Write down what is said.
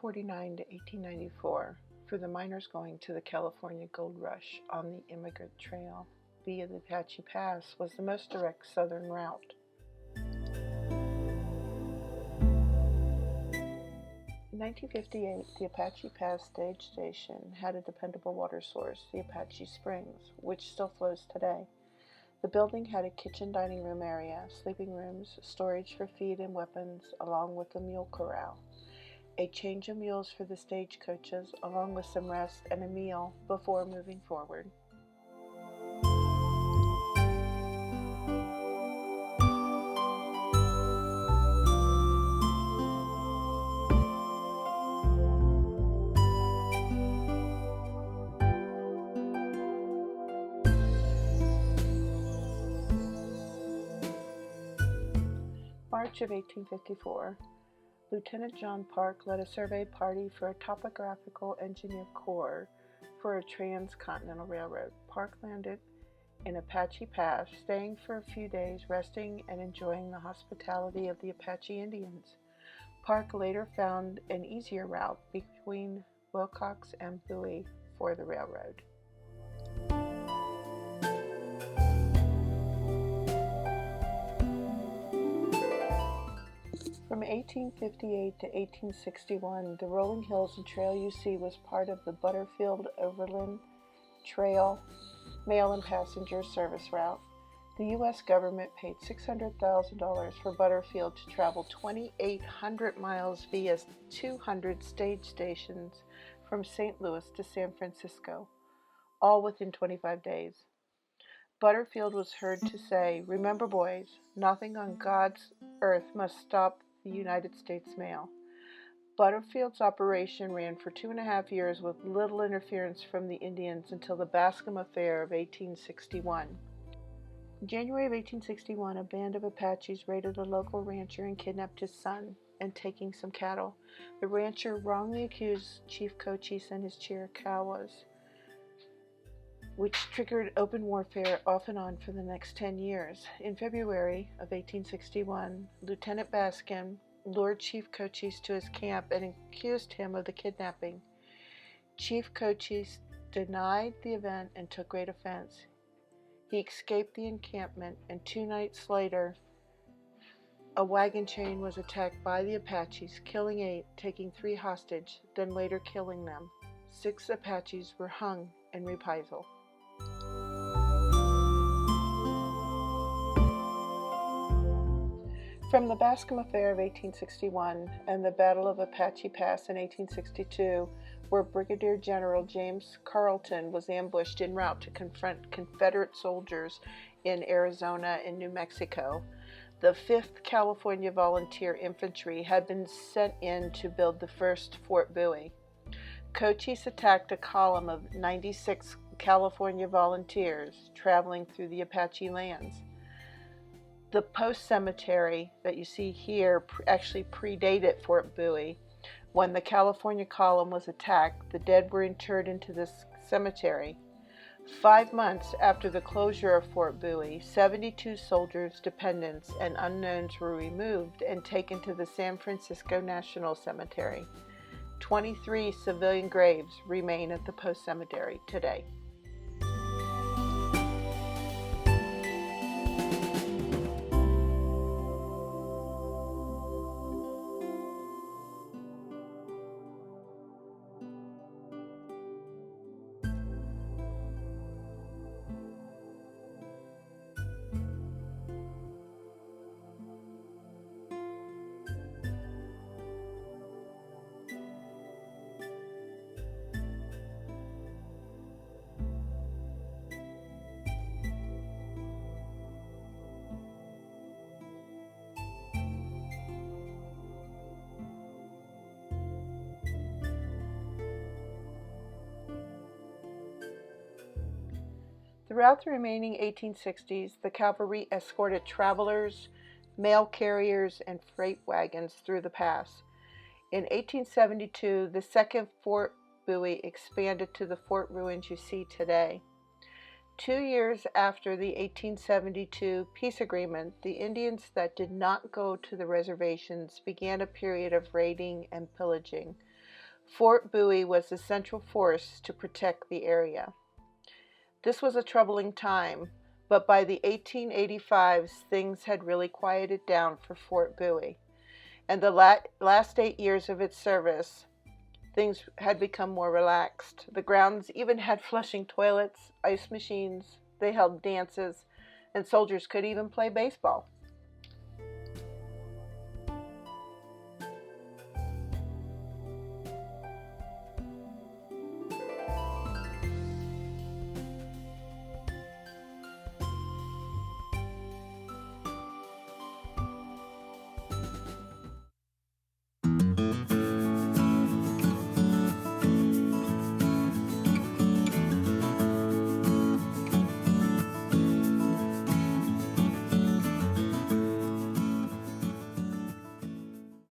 1849 to 1894 for the miners going to the California Gold Rush on the Immigrant Trail via the Apache Pass was the most direct southern route. In 1958, the Apache Pass stage station had a dependable water source, the Apache Springs, which still flows today. The building had a kitchen dining room area, sleeping rooms, storage for feed and weapons, along with a mule corral. A change of mules for the stagecoaches, along with some rest and a meal before moving forward. March of 1854. Lieutenant John Park led a survey party for a topographical engineer corps for a transcontinental railroad. Park landed in Apache Pass, staying for a few days, resting and enjoying the hospitality of the Apache Indians. Park later found an easier route between Wilcox and Bowie for the railroad. From 1858 to 1861, the rolling hills and trail you see was part of the Butterfield Overland Trail mail and passenger service route. The U.S. government paid $600,000 for Butterfield to travel 2,800 miles via 200 stage stations from St. Louis to San Francisco, all within 25 days. Butterfield was heard to say, "Remember, boys, nothing on God's earth must stop the United States mail." Butterfield's operation ran for 2.5 years with little interference from the Indians until the Bascom Affair of 1861. In January of 1861, a band of Apaches raided a local rancher and kidnapped his son and taking some cattle. The rancher wrongly accused Chief Cochise and his Chiricahuas, which triggered open warfare off and on for the next 10 years. In February of 1861, Lieutenant Baskin lured Chief Cochise to his camp and accused him of the kidnapping. Chief Cochise denied the event and took great offense. He escaped the encampment, and 2 nights later, a wagon train was attacked by the Apaches, killing 8, taking 3 hostage, then later killing them. 6 Apaches were hung in reprisal. From the Bascom Affair of 1861 and the Battle of Apache Pass in 1862, where Brigadier General James Carleton was ambushed en route to confront Confederate soldiers in Arizona and New Mexico, the 5th California Volunteer Infantry had been sent in to build the first Fort Bowie. Cochise attacked a column of 96 California volunteers traveling through the Apache lands. The post cemetery that you see here actually predated Fort Bowie. When the California column was attacked, the dead were interred into this cemetery. 5 months after the closure of Fort Bowie, 72 soldiers, dependents, and unknowns were removed and taken to the San Francisco National Cemetery. 23 civilian graves remain at the post cemetery today. Throughout the remaining 1860s, the cavalry escorted travelers, mail carriers, and freight wagons through the pass. In 1872, the second Fort Bowie expanded to the fort ruins you see today. 2 years after the 1872 peace agreement, the Indians that did not go to the reservations began a period of raiding and pillaging. Fort Bowie was the central force to protect the area. This was a troubling time, but by the 1885s, things had really quieted down for Fort Bowie. And the last 8 years of its service, things had become more relaxed. The grounds even had flushing toilets, ice machines, they held dances, and soldiers could even play baseball.